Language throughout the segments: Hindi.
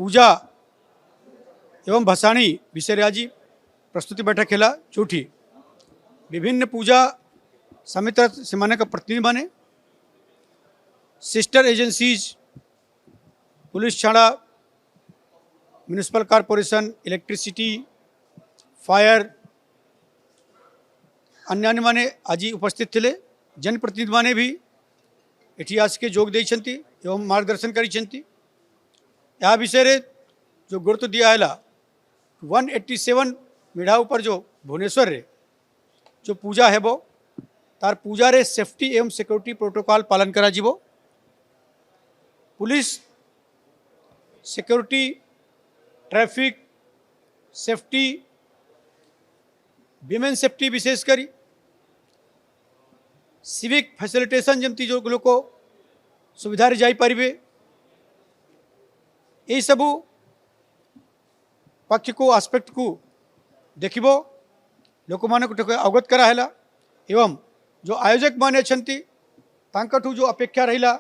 पूजा एवं भसाणी विषय आज प्रस्तुति बैठक है जोठी विभिन्न पूजा समिति से प्रतिनिधि माने सिस्टर एजेंसीज पुलिस थाना म्युनिसिपल कॉर्पोरेशन इलेक्ट्रिसिटी फायर अन्य माने आज उपस्थित थे। जनप्रतिनिधि माने भी एठी आसिके जोग देइछंती एवं मार्गदर्शन करिछंती। या विषय रे जो गुरुत्व दिया है 187 मेढ़ा ऊपर जो भुवनेश्वर रे जो पूजा है वो तार पूजा रे सेफ्टी एवं सिक्योरिटी प्रोटोकॉल पालन करा जीवो। Police security traffic safety women safety विशेष करी सिविक फैसिलिटेशन जमती जो लोग को सुविधा जाई पारिबे यही सबू पक्ष को आस्पेक्ट को देखिबो लोक मान अवगत कराला एवं जो आयोजक माने अच्छी तांकठू जो अपेक्षा रहिला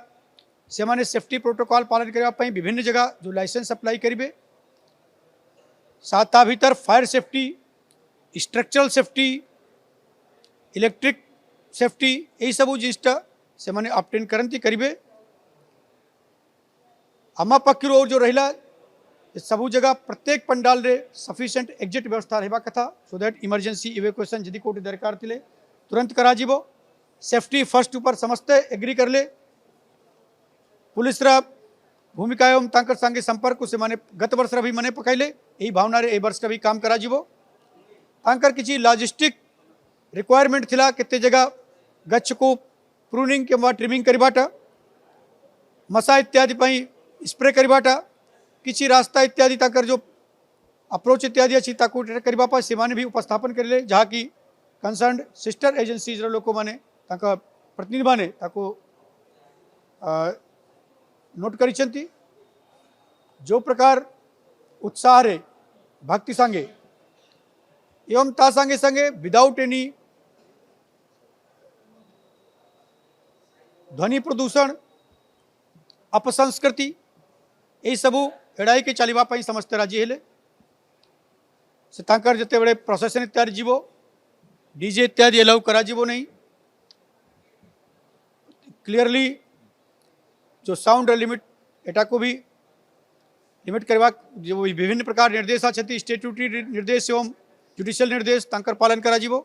से माने सेफ्टी प्रोटोकॉल पालन करने विभिन्न जगह जो लाइसेंस अप्लाई करेंगे साथ भीतर fire safety structural safety electric safety यही सबू जिनटा से माने ऑब्टेन करती करेंगे। आम पक्ष और जो रहिला सबू जगह प्रत्येक पंडाल रे सफिशिएंट एग्जिट व्यवस्था रहा कथा सो दैट इमरजेंसी इवेक्युएशन जदि कोई दरकार थिले तुरंत करा जीवो। सेफ्टी फर्स्ट ऊपर समस्ते एग्री कर ले। पुलिस रा भूमिका एवं तांकर संगे संपर्क से माने गत वर्ष भी मने पकैले यही भावना रे ए वर्ष भी काम करा जीवो। तांकर किसी लॉजिस्टिक रिक्वायरमेंट थिला केते जगह गच्छ को प्रूनिंग के ट्रिमिंग करिबाटा मसा इत्यादि पई स्प्रे करिबाटा किसी रास्ता इत्यादि ताकर जो अप्रोच इत्यादि अच्छी ताकू करबा से माने भी उपस्थापन करेले जहाँ की कंसर्न सिस्टर एजेंसीज लोक माने ताका प्रतिनिधि माने ताको नोट करिछंती। जो प्रकार उत्साह रे भक्ति संगे एवं ता संगे संगे विदाउट एनी ध्वनि प्रदूषण अपसंस्कृति यही सबू एड़ाई के चलवा समस्त राजी हेले से तांकर जते बड़े प्रोसेसन इत्यादि जीवो डीजे इत्यादि अलाउ करा जीवो नहीं। क्लियरली जो साउंड लिमिट एटा को भी लिमिट करवा जो विभिन्न प्रकार निर्देश आछंती स्टेट्यूटरी निर्देश एवं जुडिशियल निर्देश तांकर पालन करा जीवो।